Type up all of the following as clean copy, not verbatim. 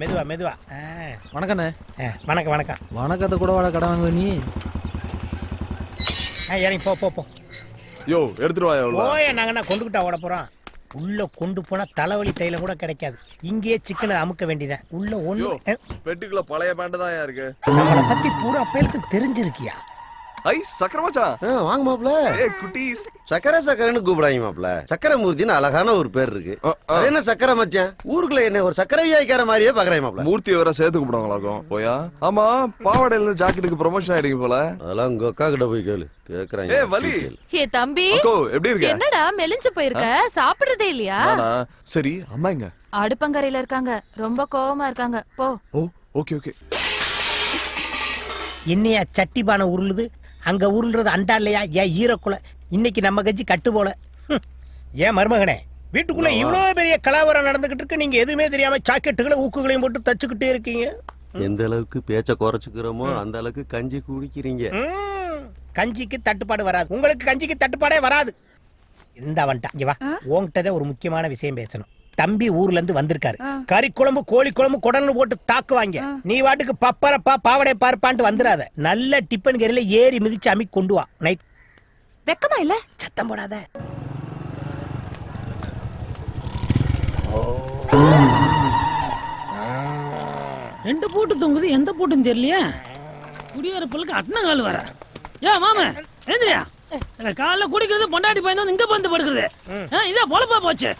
மெதுவா மெதுவா. வணக்கண்ணே. வணக்கம் வணக்கம். வணக்கத்தை கூட வாட கடை வாங்குவ நீ. இறங்கி போ போ போ. யோ எடுத்துட்டு வாயா. போய நாங்கன்னா கொண்டுகிட்டா ஓட போறோம். உள்ள கொண்டு போனா தலைவலி தைல கூட கிடைக்காது. இங்கேயே சிக்கனை அமுக்க வேண்டியதான். உள்ள ஒண்ணு பெட்டிக்குள்ள பழைய பேண்ட் தான் இருக்கு. நம்மளை பத்தி பூரா பேருக்கு தெரிஞ்சிருக்கியா? ஐ சக்கர மச்சான். வாங்க மாப்ள. ஏய் குட்டீஸ். சக்கரன்னு கூப்பிடாங்க மாப்ள. சக்கரமூர்த்தின்னு அழகான ஒரு பேர் இருக்கு. அது என்ன சக்கர மச்சான்? ஊருக்குள்ள என்ன ஒரு சக்கர வியாய்க்கார மாதிரியே பாக்குறேன் மாப்ள. மூர்த்தியை வேற சேர்த்து கூப்பிடுவாங்களாக்கும். போயா? ஆமா பாவாடையில இருந்து ஜாக்கெட்டுக்கு ப்ரமோஷன் ஆயிடுங்க போல. அதெல்லாம் உங்க அக்கா கிட்ட போய் கேளு. கேக்குறாங்க. ஏய் வலி. ஏ தம்பி. அக்கோ எப்படி இருக்க? என்னடா மெலிஞ்சு போயிருக்க? சாப்பிடுறதே இல்லையா? சரி அம்மா எங்க? அடுப்பங்கரையில இருக்காங்க. ரொம்ப கோவமா இருக்காங்க. போ. ஓ ஓகே ஓகே. என்னையா சட்டிபானை உருளுது? அங்க உருள்றது அண்டா இல்லையா? ஏன் ஈரக்குல இன்னைக்கு நம்ம கட்சி கட்டு போல. ஏன் மருமகனே வீட்டுக்குள்ள இவ்வளவு பெரிய கலவரம் நடந்துகிட்டு இருக்கு, நீங்க எதுவுமே தெரியாம சாக்கெட்டுகளை ஊக்குகளையும் போட்டு தச்சுக்கிட்டே இருக்கீங்க. எந்த அளவுக்கு பேச்ச குறைச்சுக்கிறோமோ அந்த அளவுக்கு கஞ்சி குடிக்கிறீங்க. கஞ்சிக்கு தட்டுப்பாடு வராது. உங்களுக்கு கஞ்சிக்கு தட்டுப்பாடே வராது. இந்த வந்துட்டா இங்க வா. உன்கிட்டதான் ஒரு முக்கியமான விஷயம் பேசணும். தம்பி ஊர்ல இருந்து வந்திருக்காரு. கறி குழம்பு கோழி குழம்பு குடல்னு போட்டு தாக்குவாங்க. நீ வாட்டுக்கு பப்பரப்பா பாவடை பார்ப்பான்ட்டு வந்துடாத. நல்ல டிப்பன் கறியில ஏறி மிதிச்சு அமி கொண்டு வா. நைட் வெக்கமா இல்ல? சத்தம் போடாத. ரெண்டு பூட்டு தொங்குது, எந்த பூட்டுன்னு தெரியலையா? குடியரப்புக்கு அட்ன கால் வர. ஏ மாம எழுந்திரியா. காலைல குடிக்கிறது பொண்டாட்டி பையன் வந்து இங்க வந்து படுக்கிறது. இதான் பொழப்பா போச்சு.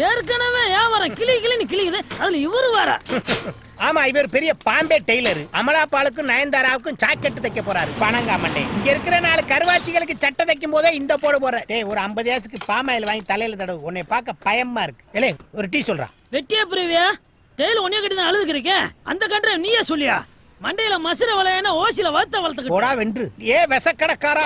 ஏற்கனவே வியாபாரம் கிளின்னு கிளிக்குது, அதுல இவரு வர. ஆமா இவர் பெரிய பாம்பே டெய்லர். அமலா பாலுக்கும் நயன்தாராவுக்கும் ஜாக்கெட் தைக்க போறாரு. பணங்காமண்டே இங்க இருக்கிற 4 கருவாச்சிகளுக்கு சட்டை தைக்கும் போதே இந்த போட போற. டேய் ஒரு 50 காசுக்கு பாமாயில் வாங்கி தலையில தடவு. உன்னை பார்க்க பயமா இருக்கு. இல்ல ஒரு டீ சொல்றா. வெட்டியா பிரிவியா டெய்ல ஒன்னே கட்டி தான் அழுதுக்கிறீங்க. அந்த கண்ட நீயே சொல்லியா? மண்டையில மசுர வளையன ஓசில வளர்த்துக்கிட்டு போடா வென்று. ஏ விசக்கடக்காரா,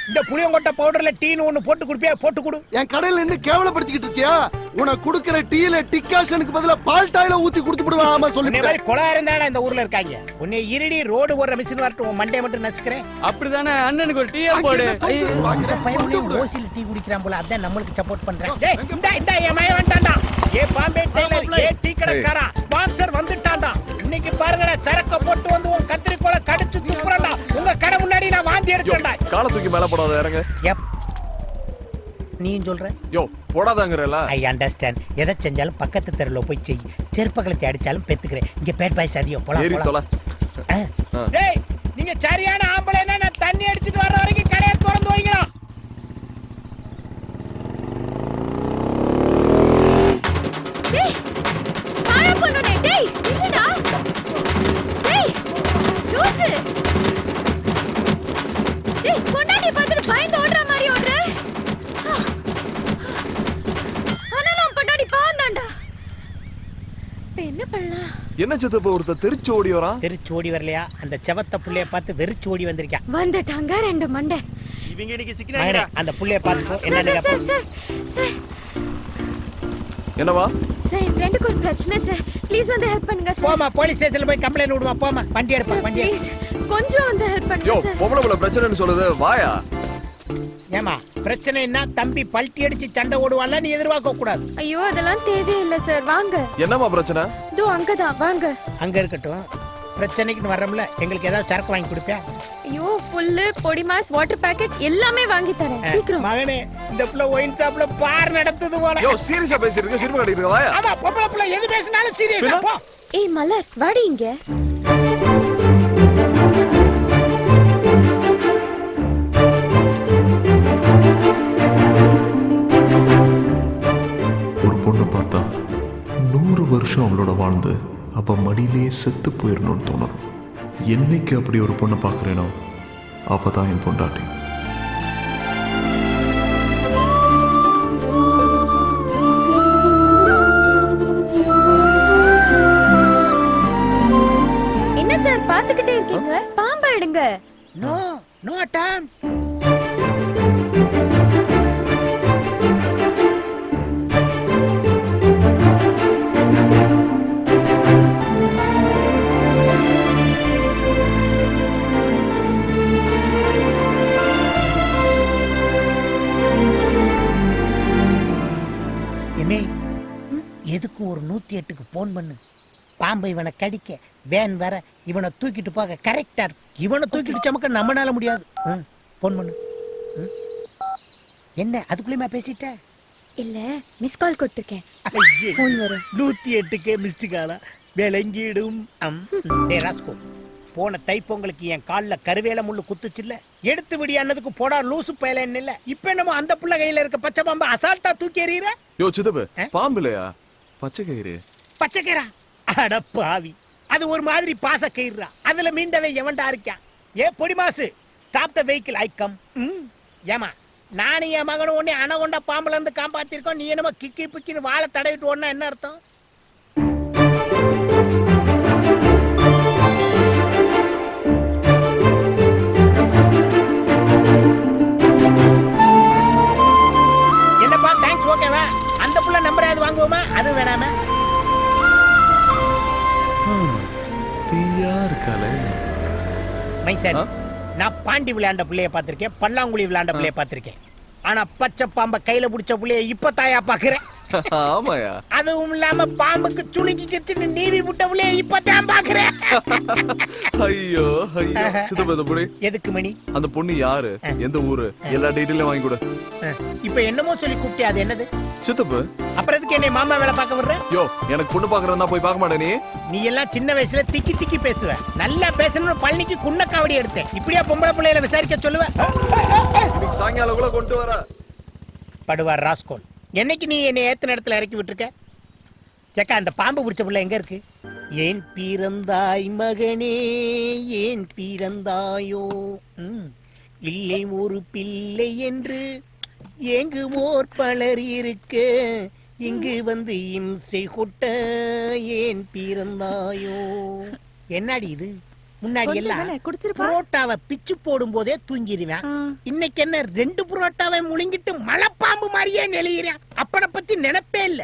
இந்த புளியங்கொட்டை பவுடர்ல டீன்னு ஒண்ணு போட்டு குடிப்பியா? போட்டு குடு. என் கடையில என்ன கேவலப்படுத்திக்கிட்டு இருக்கியா? உனக்கு குடுக்கிற டீல டிகாஷனுக்கு பதிலா பால் டாயில ஊத்தி குடுத்து விடுவேன். ஆமா சொல்லு. இந்த மாதிரி கொலா இருந்தாடா இந்த ஊர்ல இருக்காங்க. உன்னை இருடி ரோடு போற மிஷின் வரட்டும், உன் மண்டைய மட்டும் நசுக்கிறேன். அப்படிதானே அண்ணனுக்கு ஒரு டீயா போடு. ஓசில டீ குடிக்கிறான் போல, அதான் நம்மளுக்கு சப்போர்ட் பண்றேன். டேய் இந்த என் மய வந்துட்டான்டா. ஏ பாம்பே டெய்லர், ஏ டீ கடைக்காரா, ஸ்பான்சர் வந்துட்டான்டா. இன்னைக்கு பாருங்கடா, சரக்க போட்டு வந்து உன் கத்திரிக்கோலை கடிச்சு துப்புறடா. உங்க கடை முன்னாடி நான் வாந்தி எடுத்துட்டேன்டா. காலை தூக்கி மேல போடாத, இறங்க. நீ சொல்ற? யோ போடாதங்கறல. I understand. எதை செஞ்சாலும் பக்கத்து தெருல போய் செய். செருப்பகலத்தை அடிச்சாலும் பெத்துக்கிறேன். இங்க பேட் பாய் சரியா போலாம். ஏறி தொலை. டேய் நீங்க சரியான ஆம்பளைனா நான் தண்ணி அடிச்சிட்டு வர வரைக்கும் கடையை திறந்து வைங்கடா. டேய் காய பண்ணுனே. டேய் இல்லடா. டேய் லூசு. டேய் பொண்டாட்டி பார்த்துட்டு பயந்து ஓடுற மாதிரி ஓடுற. ஆனாலும் பொண்டாட்டி பாந்தாண்டா. என்ன பண்ணலாம்? என்ன சித்தப்ப ஒருத்த தெரிச்சு ஓடி வரான். தெரிச்சு ஓடி வரலையா? அந்த செவத்த புள்ளைய பார்த்து வெறிச்சு ஓடி வந்திருக்கான். வந்துட்டாங்க 2 மண்டை. இவங்க இன்னைக்கு சிக்கினாங்க. அந்த புள்ளைய பார்த்து என்ன என்னவா? சார் என் ஃப்ரெண்டுக்கு ஒரு பிரச்சனை சார். ப்ளீஸ் வந்து ஹெல்ப் பண்ணுங்க சார். போமா போலீஸ் ஸ்டேஷன்ல போய் கம்ப்ளைன்ட் விடுமா. போமா வண்டி எடுப்பா. வண்டி ப்ளீஸ் கொஞ்சம் வந்து ஹெல்ப் யோ பண்ணுங்க சார். பொம்பளை பிரச்சனைன்னு சொல்லுது. வாயா. ஏமா பிரச்சனைன்னா தம்பி பல்ட்டி அடிச்சு சண்டை ஓடுவான்ல, நீ எதிர்பார்க்க கூடாது. ஐயோ அதெல்லாம் தேவையில்லை சார். வாங்க. என்னமா பிரச்சனை? இதோ அங்கதான் வாங்க. அங்க இருக்கட்டும். பிரச்சனைக்கு வர்றோம்ல, எங்களுக்கு ஏதாவது சரக்கு வாங்கி கொடுப்பியா? ஐயோ ஃபுல்லு பொடி மாஸ் வாட்டர் பாக்கெட் எல்லாமே வாங்கி தரேன். சீக்கிரம் மகனே, இந்த புள்ள ஒயின் ஷாப்ல பார் நடத்துது போல. யோ சீரியஸா பேசிட்டு சிரிப்பு கட்டிட்டு இருக்க. வாயா. ஆமா பொம்பளை புள்ள எது பேசினாலும் சீரியஸா போ. ஏய் மலர் வாடி இங்க. ஒரு பொண்ணு பார்த்தா 100 வருஷம் அவளோட வாழ்ந்து அப்ப மடியிலேயே செத்து போயிடணும்னு தோணும். என்னைக்கு அப்படி ஒரு பொண்ணை பார்க்குறேனோ அவ தான் என் பொண்டாட்டி. என்ன சார் பாத்துக்கிட்டே இருக்கீங்க? பாம்பா எடுங்க. No no time. எதுக்கு ஒரு 108க்கு போன் பண்ணு. பாம்பு இவனை கடிக்க வேன் வர இவனை தூக்கிட்டு போக கரெக்டா இருக்கும். இவனை தூக்கிட்டு சமக்க நம்மனால முடியாது. போன் பண்ணு. என்ன அதுக்குள்ளேயுமா பேசிட்ட? இல்ல மிஸ் கால் கொடுத்துருக்கேன். ஃபோன் வரும். 108க்கு மிஸ்டு காலா விளங்கிடும். டேய் ராஸ்கோ, போன தைப்பொங்கலுக்கு என் கால்ல கருவேல முள்ளு குத்துச்சுல்ல, எடுத்து விடியானதுக்கு போடா லூசு பயல இல்ல. இப்ப என்னமோ அந்த புள்ள கையில இருக்க பச்சை பாம்பு அசால்ட்டா தூக்கி எறியற. யோ சித்தப்பு, பாம்பு இல்லையா, பச்சை கயிறு. பச்சை கயிறா? அட பாவி, அது ஒரு மாதிரி பாச கயிறுடா. அதுல மீண்டவே எவன்டா இருக்கான்? ஏ பொடி மாசு, stop the vehicle, I come. ஏமா நானும் என் மகனும் ஒண்ணே அணகொண்டா பாம்புல இருந்து காப்பாத்திருக்கோம். நீ என்னமோ கிக்கி பிக்கின்னு வாழை தடவிட்டு ஓடனா என்ன அர்த்தம்? என்னப்பா தேங்க்ஸ், ஓகேவா? அந்த புள்ள நம்பர் ஏதாவது வாங்குவோமா? அது வேணாமா? தீயா இருக்காளே. மைசன், நான் பாண்டி விளையாண்ட பிள்ளைய பாத்திருக்கேன், பல்லாங்குழி விளையாண்ட பிள்ளைய பாத்திருக்கேன். ஆனா பச்சை பாம்பை கையில பிடிச்ச பிள்ளைய இப்ப தாயா பாக்குறேன். ஆமாயா. அதுவும் இல்லாம பாம்புக்கு சுளுக்கி கிச்சுன்னு நீவி விட்ட பிள்ளைய இப்ப தான் பாக்குறேன். ஐயோ ஐயோ. சித்தப்பு இந்த புடி. எதுக்கு மணி? அந்த பொண்ணு யாரு, எந்த ஊரு, எல்லா டீட்டெயிலும் வாங்கி கொடு. இப்ப என்னமோ சொல்லி கூப்பிட்டே, அது என்னது? சித்தப்பு, அப்புறம் எதுக்கு என்னை மாமா வேலை பார்க்க விடுற? யோ எனக்கு பொண்ணு பாக்குறதா போய் பார்க்க மாட்டே நீ? நீ எல்லாம் சின்ன வயசுல திக்கி திக்கி பேசுவ. நல்லா பேசணும்னு பழனிக்கு குன்ன காவடி எடுத்தேன். இப்படியா பொம்பளை பிள்ளைகளை விசாரிக்க சொல்லுவ? இன்னைக்கு சாயங்காலம் கூட கொண்டு வர. படுவார் ராஸ்கோல், என்னைக்கு நீ என்னை ஏத்த இடத்துல இறக்கி விட்டுருக்க? சேக்கா, அந்த பாம்பு பிடிச்ச பிள்ளை எங்க இருக்கு? ஏன் பிறந்தாய் மகனே, ஏன் பிறந்தாயோ? இல்லை ஒரு பிள்ளை என்று ஏங்குவோர் பலர் இருக்க, இங்கு வந்து இம்சை கொட்ட ஏன் பிறந்தாயோ? என்னடி இது? முன்னாடி எல்லாம் புரோட்டாவை பிச்சு போடும் போதே தூங்கிடுவேன். இன்னைக்கு என்ன 2 புரோட்டாவை முழுங்கிட்டு மலைப்பாம்பு மாதிரியே நெளிகிறேன். அப்பட பத்தி நினைப்பே இல்ல.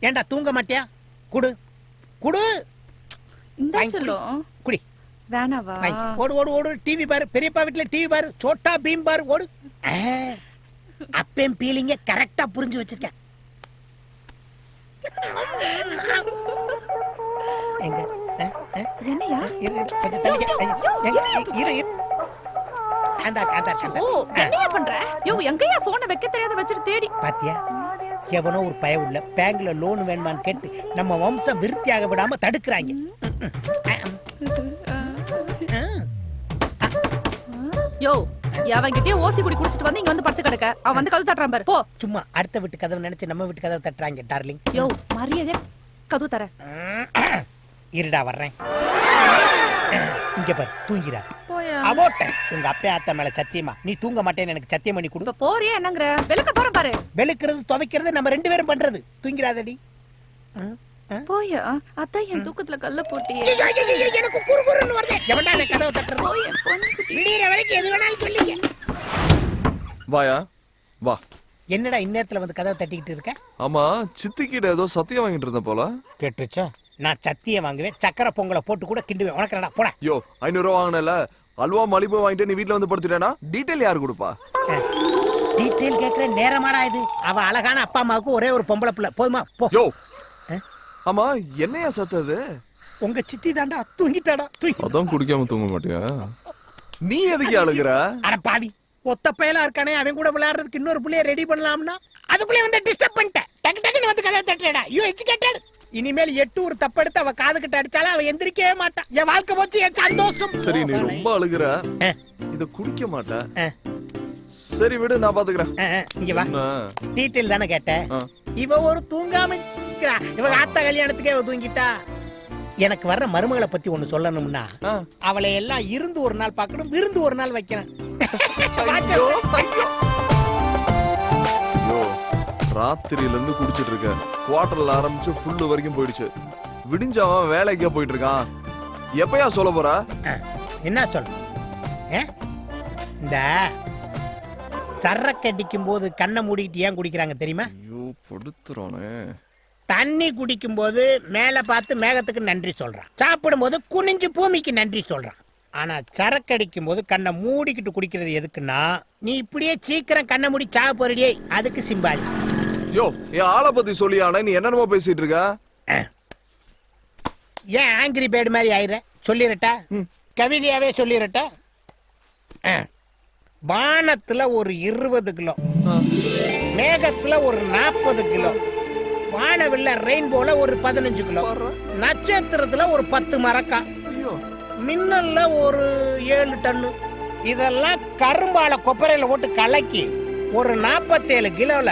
ஏண்டா தூங்க மாட்டியா? குடு குடு. குடி. வேணாவா? ஓடு ஓடு ஓடு. டிவி பாரு, பெரியப்பா வீட்டுல டிவி பாரு, சோட்டா பீம் பாரு, ஓடு. அப்பேம் பீலிங்க கரெக்டா புரிஞ்சு வச்சிருக்கேன். எங்க என்னையா? என்னையா பண்ற? யோ எங்கயா போனை வைக்க தெரியாத வச்சிட்டு தேடி பாத்தியா? எவனோ ஒரு பய உள்ள பேங்க்ல லோன் வேணுமான்னு கேட்டு நம்ம வம்சம் விருத்தியாக விடாம தடுக்கிறாங்க. யோ அவங்கிட்டே ஓசி குடி குடிச்சிட்டு வந்து இங்க வந்து படுத்து கிடக்க. அவன் வந்து கதவு தட்டுறான் பாரு. போ. சும்மா அடுத்த வீட்டு கதவு நினைச்சு நம்ம வீட்டு கதவு தட்டுறாங்க டார்லிங். யோ மரியாதை கதவு தர. இருடா வர்றேன். இங்க பாரு, தூங்கிடா. அவோட்ட உங்க அப்பா அத்தை மேல சத்தியமா நீ தூங்க மாட்டேன்னு எனக்கு சத்தியம் பண்ணி கொடு. போறியா என்னங்கற? வெளுக்க போறேன் பாரு. வெளுக்கிறது துவைக்கிறது நம்ம 2 பேரும் பண்றது. தூங்கிடாதடி. போயா அத்தை என் தூக்கத்துல கல்ல போட்டியே. எனக்கு குறுகுறுன்னு வருது. எவன்டா அந்த கதவை தட்டுறது? போய் பொண்ணு விடியற வரைக்கும் எது வேணாலும் சொல்லிங்க. வாயா வா. என்னடா இந்நேரத்துல வந்து கதவை தட்டிக்கிட்டு இருக்க? ஆமா, சித்திக்கிட்ட ஏதோ சத்தியம் வாங்கிட்டு இருந்த போல. கேட்டுச்சா? நான் சத்தியம் வாங்குவேன், சக்கரை பொங்கலை போட்டு கூட கிண்டுவேன். உனக்கு என்னடா போட. யோ 500 ரூபா வாங்கினல, அல்வா மலிபு வாங்கிட்டு நீ வீட்டுல வந்து படுத்துட்டேனா டீடைல் யாரு கொடுப்பா? டீடைல் கேக்குற நேரமாடா இது? அவ அழகான அப்பா அம்மாவுக்கு ஒரே ஒரு பொம்பளை பிள்ளை. போதுமா? போ. யோ ஆமா, என்னையா சத்தது? உங்க சித்தி தாண்டா தூங்கிட்டாடா. தூங்கி அதான் குடிக்காம தூங்க மாட்டியா? நீ எதுக்கு அழுகுற? அட பாவி, ஒத்த பயலா இருக்கானே, அவன் கூட விளையாடுறதுக்கு இன்னொரு புள்ளைய ரெடி பண்ணலாம்னா அதுக்குள்ளே வந்து டிஸ்டர்ப் பண்ணிட்டேன். டக்கு டக்குன்னு வந்து கதவை தட்டுறடா. You educated. இனிமேல் 8 ஒரு தப்படுத்து அவ காது கிட்ட அடிச்சாலும் அவ எந்திரிக்கவே மாட்டான். என் வாழ்க்கை போச்சு, என் சந்தோஷம். சரி, நீ ரொம்ப அழுகுற, இத குடிக்க மாட்ட. சரி விடு, நான் பாத்துக்கிறேன். இங்க வா. டீடைல் தானே கேட்டேன். இவ ஒரு தூங்காம இருக்கா. இவ ஆத்தா கல்யாணத்துக்கே இவ தூங்கிட்டா. எனக்கு வர்ற மருமகளை பத்தி ஒண்ணு சொல்லணும்னா, அவளை எல்லாம் இருந்து ஒரு நாள் பார்க்கணும், விருந்து ஒரு நாள் வைக்கணும். ராத்திரியில இருந்து குடிச்சிட்டு இருக்க. குவார்டர்ல ஆரம்பிச்சு ஃபுல்லு வரைக்கும் போயிடுச்சு. விடிஞ்சவன் வேலைக்கே போயிட்டு இருக்கான். எப்பயா சொல்ல போற? என்ன சொல்ற? இந்த சரக்கு அடிக்கும் போது கண்ணை மூடிக்கிட்டு ஏன் குடிக்கிறாங்க தெரியுமா? ஐயோ படுத்துறானே. தண்ணி குடிக்கும் போது மேல பார்த்து மேகத்துக்கு நன்றி சொல்றான். சாப்பிடும் போது குனிஞ்சு பூமிக்கு நன்றி சொல்றான். ஆனா சரக்கு அடிக்கும் போது கண்ணை மூடிக்கிட்டு குடிக்கிறது எதுக்குன்னா, நீ இப்படியே சீக்கிரம் கண்ணை மூடி சாக போறடியே, அதுக்கு சிம்பாலி. யோ என் ஆளை பத்தி சொல்லியானே, நீ என்னென்னமோ பேசிட்டு இருக்க? ஏன் ஆங்கிரி பேர்டு மாதிரி ஆயிர சொல்லிரட்டா கவிதையாவே சொல்லிரட்டா வானத்துல ஒரு 20 கிலோ மேகத்துல ஒரு 40 கிலோ வானவில்ல ரெயின்போல ஒரு 15 கிலோ நட்சத்திரத்துல ஒரு 10 மரக்கா மின்னல்ல ஒரு 7 டன்னு இதெல்லாம் கரும்பால கொப்பரையில போட்டு கலக்கி ஒரு 47 கிலோல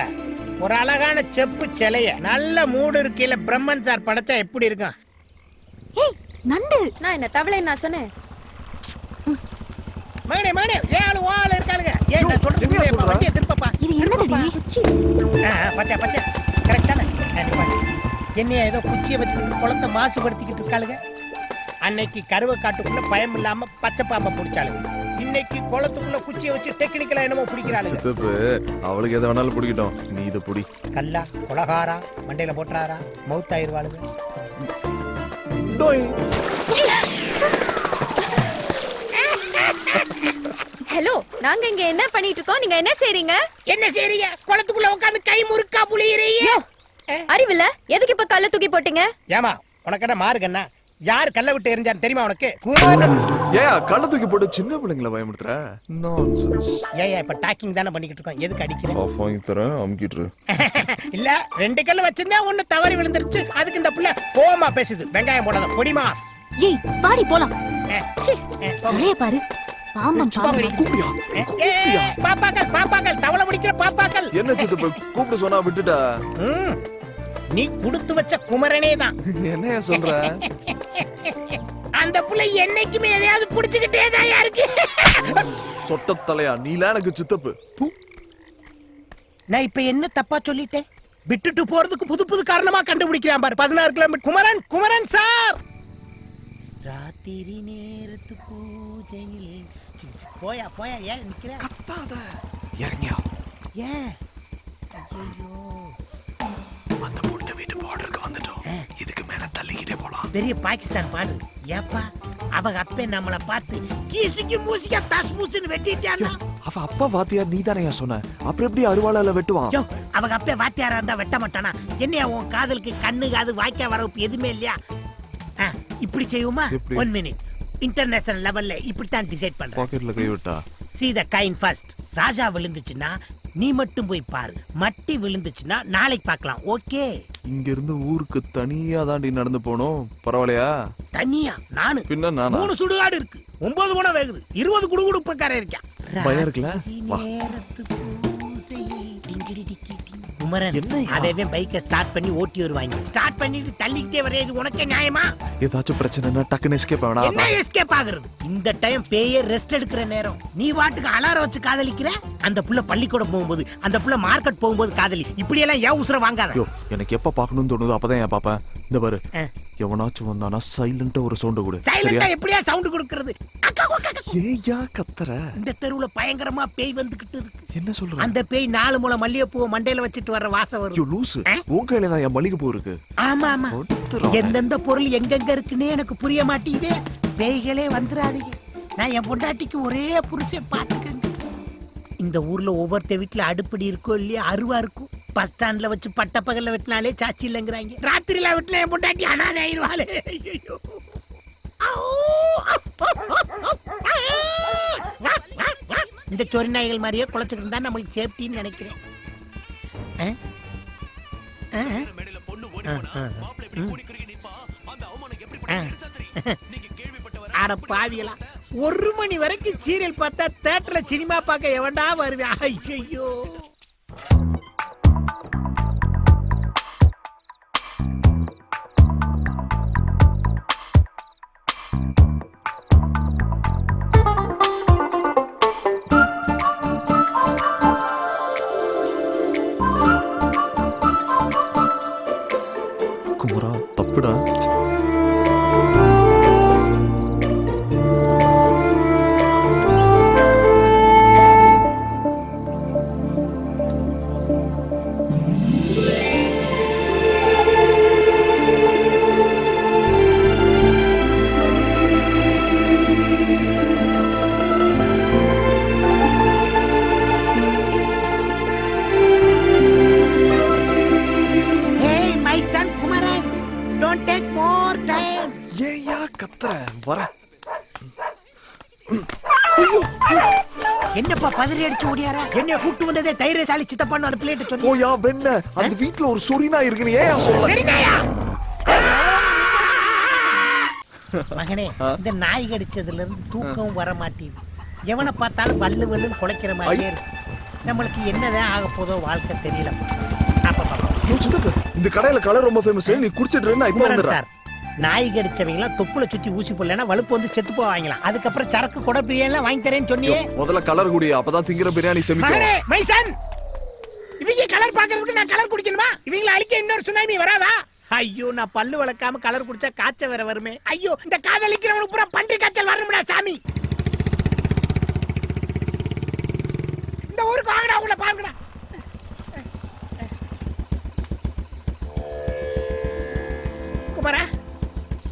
ஒரு அழகான செப்பு சிலைய நல்ல மூடு இருக்கையில பிரம்மன் சார் படைச்சா எப்படி இருக்கும்? ஏய் நண்டு நான் என்ன தவளை நான் சொன்னேன். மகனே மகனே 7 வால் இருக்காளுங்க. ஏய் நான் சொல்றது வண்டியை திருப்பப்பா. இது என்னடி குச்சி? பச்சை பச்சை கரெக்டான என்னைய ஏதோ குச்சியை வச்சுக்கிட்டு குளத்தை மாசுபடுத்திக்கிட்டு இருக்காளுங்க. அன்னைக்கு கருவ காட்டுக்குள்ள பயம் இல்லாம பச்சை பாம்பை பிடிச்சாளுங்க. இன்னைக்கு குளத்துக்குள்ள குச்சியை வச்சு டெக்னிக்கலா என்னமோ பிடிக்கிறாளுங்க. சித்தப்பு அவளுக்கு எதை வேணாலும் பிடிக்கட்டும், நீ இதை பிடி. கல்லா கொலகாரா மண்டையில போட்டுறாரா மவுத் ஆயிருவாளுங்க. ஹலோ நாங்க இங்க என்ன பண்ணிட்டு இருக்கோம்? நீங்க என்ன செய்றீங்க? என்ன செய்றீங்க? குளத்துக்குள்ள உட்கார்ந்து கை முறுக்கா புளியறீங்க. அறிவில்ல எதுக்கு இப்ப கல்ல தூக்கி போட்டீங்க? ஏமா உனக்கு என்ன மார்க்கண்ணா? யார் கல்ல விட்டு எரிஞ்சான்னு தெரியுமா உனக்கு? ஏயா கள்ள தூக்கி போட்டு சின்ன பிள்ளைங்களை பயமுறுத்துற? நான்சென்ஸ். ஏயா இப்ப டாக்கிங் தானே பண்ணிக்கிட்டு இருக்கோம், எதுக்கு அடிக்கிற? வாங்கி தரேன் அமுக்கிட்டு. இல்ல 2 கல்ல வச்சிருந்தா ஒண்ணு தவறி விழுந்துருச்சு, அதுக்கு இந்த புள்ள கோமா பேசுது. வெங்காயம் போடாத பொடிமாஸ். ஏய் பாடி போலாம். தலைய பாரு பாம்பம் பாப்பாக்கள் பாப்பாக்கள் தவளை முடிக்கிற பாப்பாக்கள். என்ன சித்தப்பு கூப்பிட்டு சொன்னா விட்டுட்டா? நீ குடுத்து வச்ச குமரனே தான். என்னையா சொல்ற? அந்த புள்ள என்னைக்குமே எதையாவது புடிச்சுக்கிட்டே தான் இருக்கு. சொட்ட தலையா நீல எனக்கு சித்தப்பு. நான் இப்ப என்ன தப்பா சொல்லிட்டேன்? விட்டுட்டு போறதுக்கு புது புது காரணமா கண்டுபிடிக்கிறான் பாரு. 16 கிலோமீட்டர். குமரன் குமரன் சார் ராத்திரி நேரத்து பூஜையிலே போயா போயா ஏன் நிக்கிற? கத்தாத இறங்கியா. ஏன் ஐயோ அந்த பொண்ணு வீட்டு பார்டருக்கு வந்துட்டோம். இதுக்கு மேல தள்ளிக்கிட்டே போலாம். பெரிய பாகிஸ்தான் பாடு. ஏப்பா அவங்க அப்பே நம்மள பார்த்து கீசிக்கு மூசிக்க தஸ் மூசின்னு வெட்டிட்டானா? அவ அப்பா வாத்தியார் நீ தானே சொன்ன, அப்புறம் எப்படி அருவாளால வெட்டுவான்? யோ அவங்க அப்பே வாத்தியாரா இருந்தா வெட்ட மாட்டானா? என்னையா உன் காதலுக்கு கண்ணு காது வாய்க்கா வரப்பு எதுவுமே இல்லையா? இப்படி செய்யுமா? 1 மினிட். இன்டர்நேஷனல் லெவல்ல இப்படித்தான் டிசைட் பண்றேன். பாக்கெட்ல கை விட்டா see the kind first. ராஜா விழுந்துச்சுன்னா நீ மட்டும் போய் பாரு, மட்டி விழுந்துச்சுன்னா நாளைக்கு பார்க்கலாம். ஓகே? இங்க இருந்து ஊருக்கு தனியா தாண்டி நடந்து போனோம். பரவாயில்லையா? தனியா? நானு பின்ன நானா? 3 சுடுகாடு இருக்கு, 9 கூட வேகுது, 20 குடுகுடுப்பக்காரன் இருக்கான். பயம் இருக்குல்ல? வா. குமரன் அதவே பைக்கை ஸ்டார்ட் பண்ணி ஓட்டி வருவாங்க. ஸ்டார்ட் பண்ணிட்டு தள்ளிக்கிட்டே வரையாது உனக்கே நியாயமா? ஏதாச்சும் பிரச்சனைனா டக்குன்னு எஸ்கேப் ஆவனா? என்ன எஸ்கேப் ஆகுறது? இந்த டைம் பேயே ரெஸ்ட் எடுக்கிற நேரம். நீ வாட்டுக்கு அலாரம் வச்சு காதலிக்கிற. அந்த புள்ள பள்ளிக்கூடம் போகும்போது, அந்த புள்ள மார்க்கெட் போகும்போது காதலி. இப்படி எல்லாம் ஏன் உசுர வாங்காத. ஐயோ எனக்கு எப்ப பார்க்கணும்னு தோணுதோ அப்பதான் ஏன் பாப்பேன். இந்த பாரு எவனாச்சும் வந்தானா சைலண்டா ஒரு சவுண்ட் கொடு. சைலண்டா எப்படியா சவுண்ட் கொடுக்கிறது? ஏயா கத்துற? இந்த தெருவுல பயங்கரமா பேய் வந்துகிட்டு இருக்கு. என்ன சொல்ற? அந்த பேய் 4 முளை மல்லிகைப்பூ மண்டையில வச்சிட்டு வர்ற வாசம் வரும். ஐயோ லூசு, உன் கையில தான் என் மல்லிகைப்பூ இருக்கு. ஆமா ஆமா, எந்தெந்த பொருள் எங்கெங்க இருக்குன்னு எனக்கு புரிய மாட்டேங்குதே. பேய்களே வந்துடாதீங்க. நான் என் பொண்டாட்டிக்கு ஒரே புருஷன் பாத்துக்கங்க. இந்த ஊர்ல ஒவ்வொருத்த வீட்டுல அடுப்படி இருக்கோ இல்லையா அருவா இருக்கும். பஸ் ஸ்டாண்ட்ல வச்சு பட்ட பகல்ல வெட்டினாலே சாச்சி இல்லைங்கிறாங்க. ராத்திரில வெட்டினா என் பொண்டாட்டி அனாதை ஆயிடுவாளே. ஐயோ இந்த சொரி நாய்கள் மாதிரியே குலைச்சிட்டு இருந்தா நம்மளுக்கு சேஃப்டின்னு நினைக்கிறேன். அட பாவிகளா, 1 மணி வரைக்கும் சீரியல் பார்த்தா தியேட்டர்ல சினிமா பார்க்க எவன்டா வருவேன்? ஐயோ குமரா தப்புடா. ஏயா கத்துற வர என்னப்பா பதறி அடிச்சு ஓடியாரா? என்னைய கூட்டு வந்ததே தைரியசாலி சித்தப்பான்னு அந்த பிளேட் சொல்லி. ஓயா வெண்ண அந்த வீட்ல ஒரு சொரினா இருக்குன்னு ஏயா சொல்ல? மகனே, இந்த நாய் கடிச்சதுல இருந்து தூக்கம் வர மாட்டேங்குது. எவனை பார்த்தாலும் வல்லு வல்லுன்னு குலைக்கிற மாதிரியே இருக்கு. நம்மளுக்கு என்னதான் ஆக போதோ வாழ்க்கை தெரியல. இந்த கடையில கலர் ரொம்ப ஃபேமஸ். நீ குடிச்சிட்டு நான் இப்ப வந்துறேன் சார். நாய் கடிச்சவங்க தொப்புல சுத்தி ஊசி போடலன்னா வலுப்பு வந்து செத்து போவாங்களாம். அதுக்கப்புறம் சரக்கு கொடை பிரியாணி வாங்கி தரேன்னு சொன்னியே. முதல்ல கலர் குடி, அப்பதான் திங்கிற பிரியாணி செமிக்கும். மகனே மைசன், இவங்க கலர் பாக்குறதுக்கு நான் கலர் குடிக்கணுமா? இவங்கள அழிக்க இன்னொரு சுனாமி வராதா? ஐயோ, நான் பல்லு வளர்க்காம கலர் குடிச்சா காய்ச்சல் வேற வருமே. ஐயோ, இந்த காதலிக்கிறவனுக்கு பூரா பன்றி காய்ச்சல் வரணும்டா சாமி. இந்த ஊருக்கு வாங்கடா, உங்களை பாருங்கடா. குமாரா,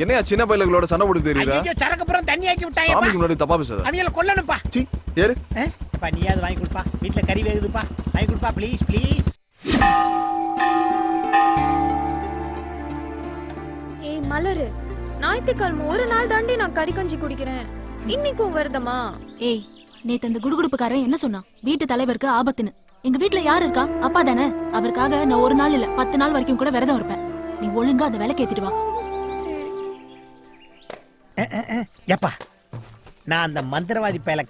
என்னையா சின்ன பையலங்களோட சண்டை போட்டு தெரியுதா? ஐயோ, சரக்கு புறம் தண்ணி ஆக்கி விட்டாங்கப்பா. சாமிக்கு முன்னாடி தப்பா பேசாத. அவங்கள கொல்லணும்ப்பா. சீ, ஏறு. அப்பா நீயாவது வாங்கி கொடுப்பா. வீட்டுல கறி வேகுதுப்பா, வாங்கி கொடுப்பா ப்ளீஸ் ப்ளீஸ். ஏய் மலரு, ஞாயிற்றுக்கிழமை ஒரு நாள் தாண்டி நான் கறி கஞ்சி குடிக்கிறேன். இன்னைக்கும் வருதமா? ஏய், நேத்து அந்த குடுகுடுப்புக்காரன் என்ன சொன்னான்? வீட்டு தலைவருக்கு ஆபத்துன்னு. எங்க வீட்ல யாரு இருக்கா? அப்பா தானே. அவருக்காக நான் ஒரு நாள் இல்ல 10 நாள் வரைக்கும் கூட விரதம் இருப்பேன். நீ ஒழுங்கா அந்த வேலை கேத்திட்டு வா. எப்பா, நான் அந்த மந்திரவாதி பயல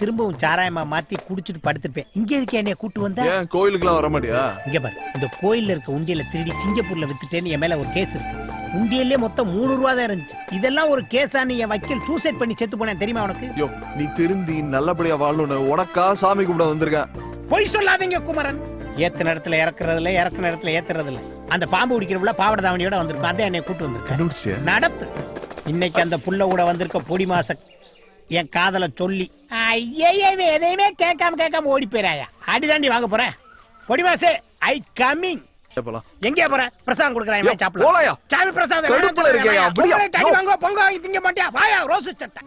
திரும்பவும் சாராயமா மாத்தி குடிச்சிட்டு படுத்துப்பேன். இங்க எதுக்கு என்னைய கூட்டு வந்தா? ஏன் கோயிலுக்குலாம் வர மாட்டியா? இங்க பாரு, இந்த கோயில்ல இருக்க உண்டியல திருடி சிங்கப்பூர்ல வித்துட்டேன்னு என் மேல ஒரு கேஸ் இருக்கு. உண்டியல்லே மொத்தம் 3 ரூபா தான் இருந்துச்சு. இதெல்லாம் ஒரு கேஸான்னு என் வக்கீல் சூசைட் பண்ணி செத்து போனேன் தெரியுமா உனக்கு? யோ, நீ திருந்தி நல்லபடியா வாழணும்னு உனக்கா சாமி கும்பிட வந்திருக்கேன். பொய் சொல்லாதீங்க குமரன். ஏத்த இடத்துல இறக்குறதுல, இறக்குன இடத்துல ஏத்துறதுல. அந்த பாம்பு பிடிக்கிறவுல பாவட தாவணியோட வந்திருக்கும். அதான் என்னை கூட்டு வந்திருக்கேன். நடத்து. இன்னைக்கு அந்த புள்ள கூட வந்திருக்க பொடி மாச என் காதல சொல்லி எதையுமே கேட்காம ஓடி போயிராயா. அடிதாண்டி வாங்க போறேன். பொடி மாசே, ஐ கமிங். எங்க போற? பிரசாதம் கொடுக்குறாங்க சாப்பிடலாம். சாமி பிரசாதம் கடுப்புல இருக்கேயா? அப்படியே அடி வாங்க பொங்க திங்க மாட்டியா? வாயா ரோஸ் சட்டை.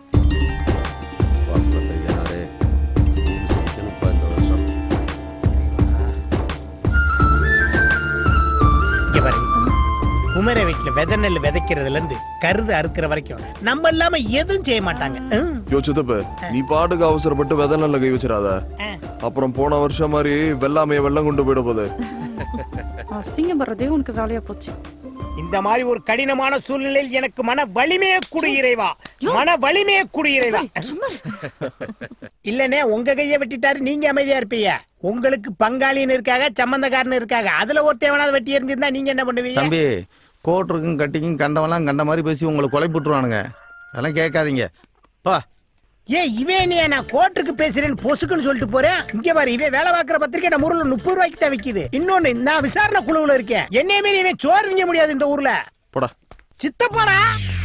குமர வீட்டுல விதை நெல் விதைக்கிறதுல இருந்து கருது அறுக்கிற வரைக்கும் நம்ம இல்லாம எதுவும் செய்ய மாட்டாங்க. யோசித்தப்ப நீ பாட்டுக்கு அவசரப்பட்டு விதை நல்ல கை வச்சிடாத. அப்புறம் போன வருஷம் மாதிரி வெள்ளாமைய வெள்ளம் கொண்டு போயிட போகுது. அசிங்கப்படுறதே உனக்கு வேலையா போச்சு. இந்த மாதிரி ஒரு கடினமான சூழ்நிலையில் எனக்கு மன வலிமையை கொடு இறைவா, மன வலிமையை கொடு இறைவா. இல்லனே, உங்க கையை வெட்டிட்டாரு, நீங்க அமைதியா இருப்பீங்க. உங்களுக்கு பங்காளின்னு இருக்காங்க, சம்பந்தக்காரன்னு இருக்காங்க. அதுல ஒருத்தவனாவது வெட்டி எரிஞ்சிருந்தா நீங்க என்ன பண்ணுவீங்க? தம்பி, கோட்டருக்கும் கட்டிக்கும் கண்டவெல்லாம் கண்ட மாதிரி பேசி உங்களை கொலை போட்டுருவானுங்க. அதெல்லாம் கேட்காதீங்க பா. இவன் நான் கோர்ட்டுக்கு பேசுறேன்னு பொசுக்குன்னு சொல்லிட்டு போறேன். இங்க பாரு, இவன் வேலை பார்க்கிற பத்திரிக்கை நம்ம ஊர்ல 30 ரூபாய்க்கு தான் விக்குது. இன்னொன்னு, நான் விசாரணை குழுவுல இருக்கேன். என்னைய மீறி இவன் சோறு திங்க முடியாது இந்த ஊர்ல. போடா சித்தப்பாடா.